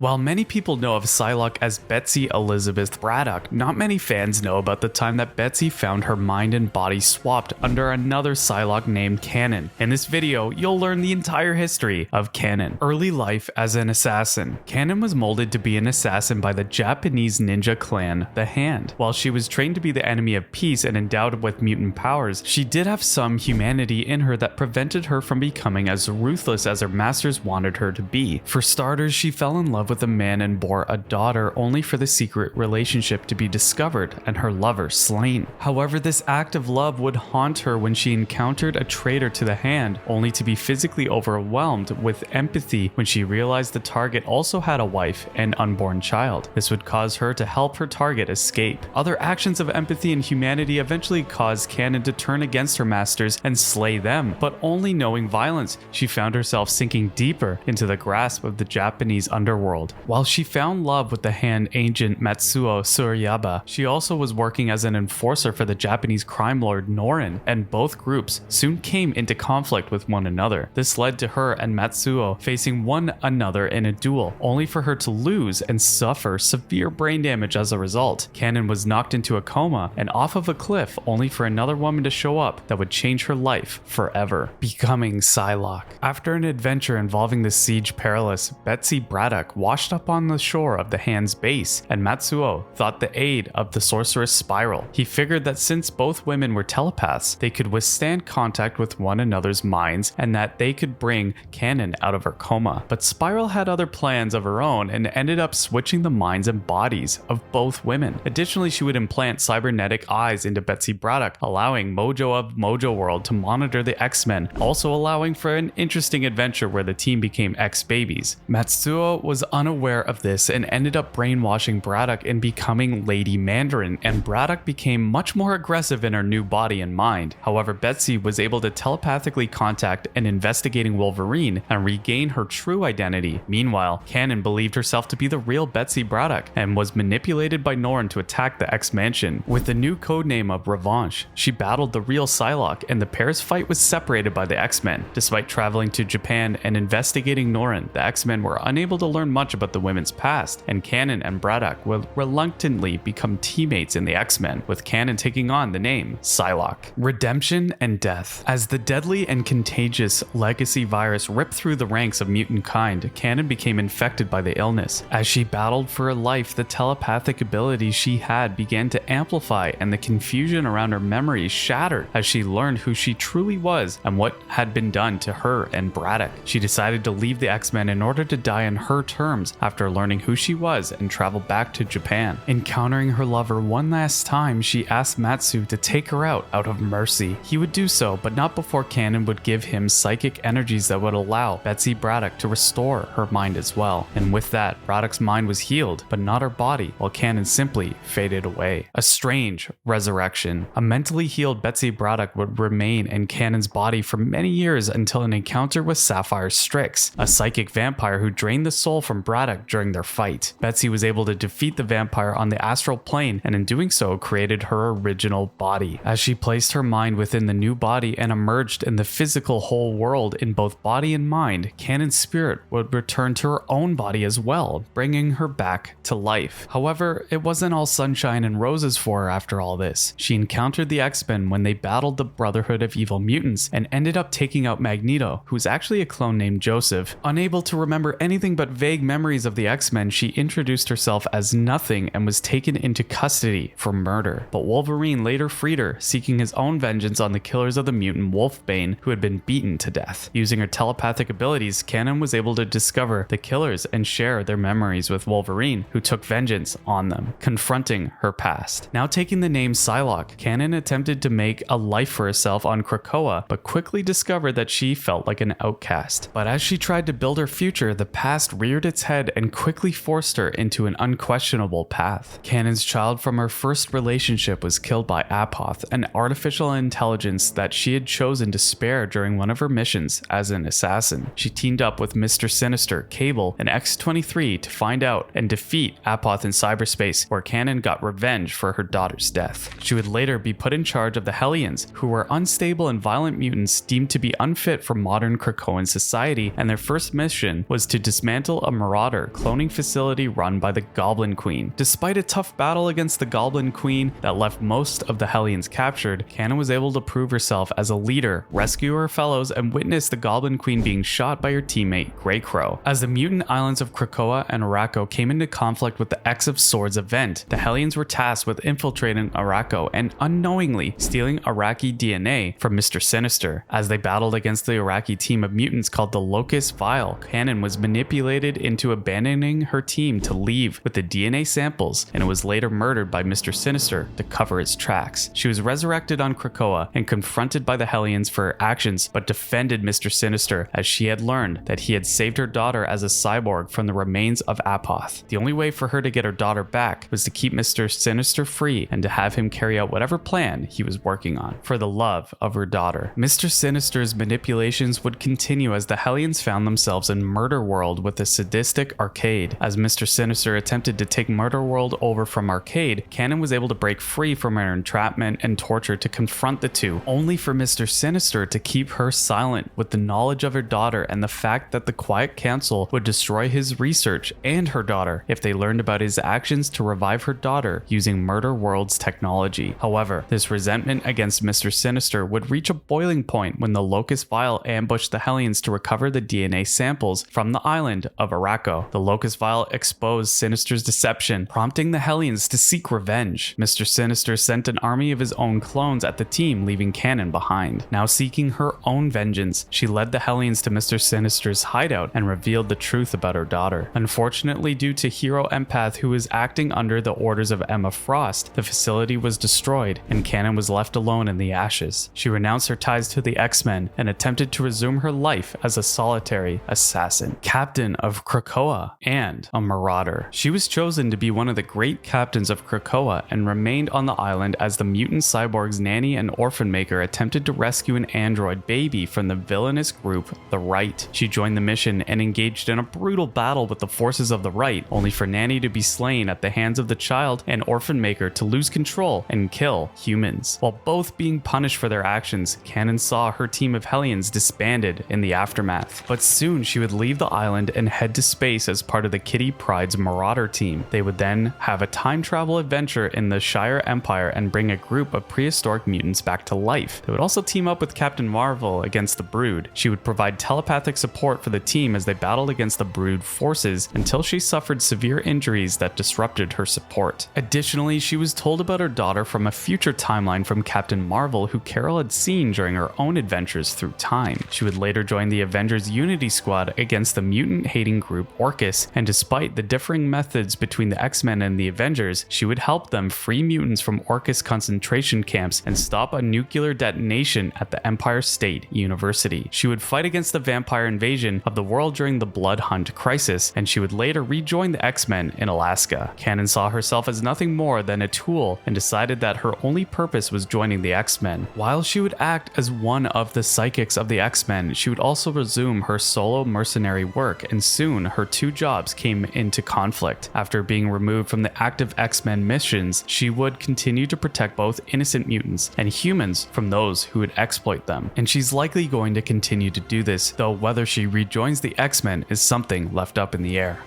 While many people know of Psylocke as Betsy Elizabeth Braddock, not many fans know about the time that Betsy found her mind and body swapped under another Psylocke named Kwannon. In this video, you'll learn the entire history of Kwannon. Early life as an assassin. Kwannon was molded to be an assassin by the Japanese ninja clan, the Hand. While she was trained to be the enemy of peace and endowed with mutant powers, she did have some humanity in her that prevented her from becoming as ruthless as her masters wanted her to be. For starters, she fell in love with a man and bore a daughter, only for the secret relationship to be discovered and her lover slain. However, this act of love would haunt her when she encountered a traitor to the Hand, only to be physically overwhelmed with empathy when she realized the target also had a wife and unborn child. This would cause her to help her target escape. Other actions of empathy and humanity eventually caused Kwannon to turn against her masters and slay them, but only knowing violence, she found herself sinking deeper into the grasp of the Japanese underworld. While she found love with the Hand agent Matsuo Tsurayaba, she also was working as an enforcer for the Japanese crime lord Norin, and both groups soon came into conflict with one another. This led to her and Matsuo facing one another in a duel, only for her to lose and suffer severe brain damage as a result. Kwannon was knocked into a coma and off of a cliff, only for another woman to show up that would change her life forever, becoming Psylocke. After an adventure involving the Siege Perilous, Betsy Braddock washed up on the shore of the Hand's base, and Matsuo thought the aid of the sorceress Spiral. He figured that since both women were telepaths, they could withstand contact with one another's minds and that they could bring Kwannon out of her coma. But Spiral had other plans of her own and ended up switching the minds and bodies of both women. Additionally, she would implant cybernetic eyes into Betsy Braddock, allowing Mojo of Mojo World to monitor the X-Men, also allowing for an interesting adventure where the team became X-Babies. Matsuo was unaware of this and ended up brainwashing Braddock and becoming Lady Mandarin, and Braddock became much more aggressive in her new body and mind. However, Betsy was able to telepathically contact an investigating Wolverine and regain her true identity. Meanwhile, Kwannon believed herself to be the real Betsy Braddock and was manipulated by Norin to attack the X-Mansion. With the new codename of Revanche, she battled the real Psylocke, and the pair's fight was separated by the X-Men. Despite traveling to Japan and investigating Norin, the X-Men were unable to learn much about the women's past, and Kwannon and Braddock will reluctantly become teammates in the X-Men, with Kwannon taking on the name Psylocke. Redemption and death. As the deadly and contagious legacy virus ripped through the ranks of mutant kind, Kwannon became infected by the illness. As she battled for her life, the telepathic abilities she had began to amplify, and the confusion around her memories shattered as she learned who she truly was and what had been done to her and Braddock. She decided to leave the X-Men in order to die on her terms after learning who she was and travel back to Japan. Encountering her lover one last time, she asked Matsu to take her out of mercy. He would do so, but not before Kwannon would give him psychic energies that would allow Betsy Braddock to restore her mind as well. And with that, Braddock's mind was healed, but not her body, while Kwannon simply faded away. A strange resurrection. A mentally healed Betsy Braddock would remain in Kwannon's body for many years until an encounter with Sapphire Strix, a psychic vampire who drained the soul from Braddock during their fight. Betsy was able to defeat the vampire on the astral plane, and in doing so created her original body. As she placed her mind within the new body and emerged in the physical whole world in both body and mind, Kwannon's spirit would return to her own body as well, bringing her back to life. However, it wasn't all sunshine and roses for her after all this. She encountered the X-Men when they battled the Brotherhood of Evil Mutants and ended up taking out Magneto, who's actually a clone named Joseph. Unable to remember anything but vague memories of the X-Men, she introduced herself as Nothing and was taken into custody for murder. But Wolverine later freed her, seeking his own vengeance on the killers of the mutant Wolfbane, who had been beaten to death. Using her telepathic abilities, Kwannon was able to discover the killers and share their memories with Wolverine, who took vengeance on them, confronting her past. Now taking the name Psylocke, Kwannon attempted to make a life for herself on Krakoa, but quickly discovered that she felt like an outcast. But as she tried to build her future, the past reared its head and quickly forced her into an unquestionable path. Kwannon's child from her first relationship was killed by Apoth, an artificial intelligence that she had chosen to spare during one of her missions as an assassin. She teamed up with Mr. Sinister, Cable, and X-23 to find out and defeat Apoth in cyberspace, where Kwannon got revenge for her daughter's death. She would later be put in charge of the Hellions, who were unstable and violent mutants deemed to be unfit for modern Krakoan society, and their first mission was to dismantle a Marauder cloning facility run by the Goblin Queen. Despite a tough battle against the Goblin Queen that left most of the Hellions captured, Kwannon was able to prove herself as a leader, rescue her fellows, and witness the Goblin Queen being shot by her teammate Grey Crow. As the mutant islands of Krakoa and Arakko came into conflict with the X of Swords event, the Hellions were tasked with infiltrating Arakko and unknowingly stealing Iraqi DNA from Mr. Sinister. As they battled against the Iraqi team of mutants called the Locust Vial, Kwannon was manipulated into abandoning her team to leave with the DNA samples, and was later murdered by Mr. Sinister to cover its tracks. She was resurrected on Krakoa and confronted by the Hellions for her actions, but defended Mr. Sinister as she had learned that he had saved her daughter as a cyborg from the remains of Apoth. The only way for her to get her daughter back was to keep Mr. Sinister free and to have him carry out whatever plan he was working on for the love of her daughter. Mr. Sinister's manipulations would continue as the Hellions found themselves in Murder World with a sadistic Arcade. As Mr. Sinister attempted to take Murder World over from Arcade, Kwannon was able to break free from her entrapment and torture to confront the two, only for Mr. Sinister to keep her silent with the knowledge of her daughter and the fact that the Quiet Council would destroy his research and her daughter if they learned about his actions to revive her daughter using Murder World's technology. However, this resentment against Mr. Sinister would reach a boiling point when the Locust Vial ambushed the Hellions to recover the DNA samples from the island of Arakko. The Locust Vial exposed Sinister's deception, prompting the Hellions to seek revenge. Mr. Sinister sent an army of his own clones at the team, leaving Kwannon behind. Now seeking her own vengeance, she led the Hellions to Mr. Sinister's hideout and revealed the truth about her daughter. Unfortunately, due to Hero Empath who was acting under the orders of Emma Frost, the facility was destroyed and Kwannon was left alone in the ashes. She renounced her ties to the X-Men and attempted to resume her life as a solitary assassin, captain of Krakoa, and a marauder. She was chosen to be one of the great captains of Krakoa and remained on the island as the mutant cyborg's nanny and orphan maker attempted to rescue an android baby from the villainous group, the Right. She joined the mission and engaged in a brutal battle with the forces of the Right, only for Nanny to be slain at the hands of the child and orphan maker to lose control and kill humans. While both being punished for their actions, Kwannon saw her team of Hellions disbanded in the aftermath. But soon she would leave the island and head to space as part of the Kitty Pryde's Marauder team. They would then have a time travel adventure in the Shire Empire and bring a group of prehistoric mutants back to life. They would also team up with Captain Marvel against the Brood. She would provide telepathic support for the team as they battled against the Brood forces until she suffered severe injuries that disrupted her support. Additionally, she was told about her daughter from a future timeline from Captain Marvel who Carol had seen during her own adventures through time. She would later join the Avengers Unity Squad against the mutant-hating group Orcus, and despite the differing methods between the X-Men and the Avengers, she would help them free mutants from Orcus concentration camps and stop a nuclear detonation at the Empire State University. She would fight against the vampire invasion of the world during the Blood Hunt crisis, and she would later rejoin the X-Men in Alaska. Kwannon saw herself as nothing more than a tool and decided that her only purpose was joining the X-Men. While she would act as one of the psychics of the X-Men, she would also resume her solo mercenary work, and soon her two jobs came into conflict. After being removed from the active X-Men missions, she would continue to protect both innocent mutants and humans from those who would exploit them. And she's likely going to continue to do this, though whether she rejoins the X-Men is something left up in the air.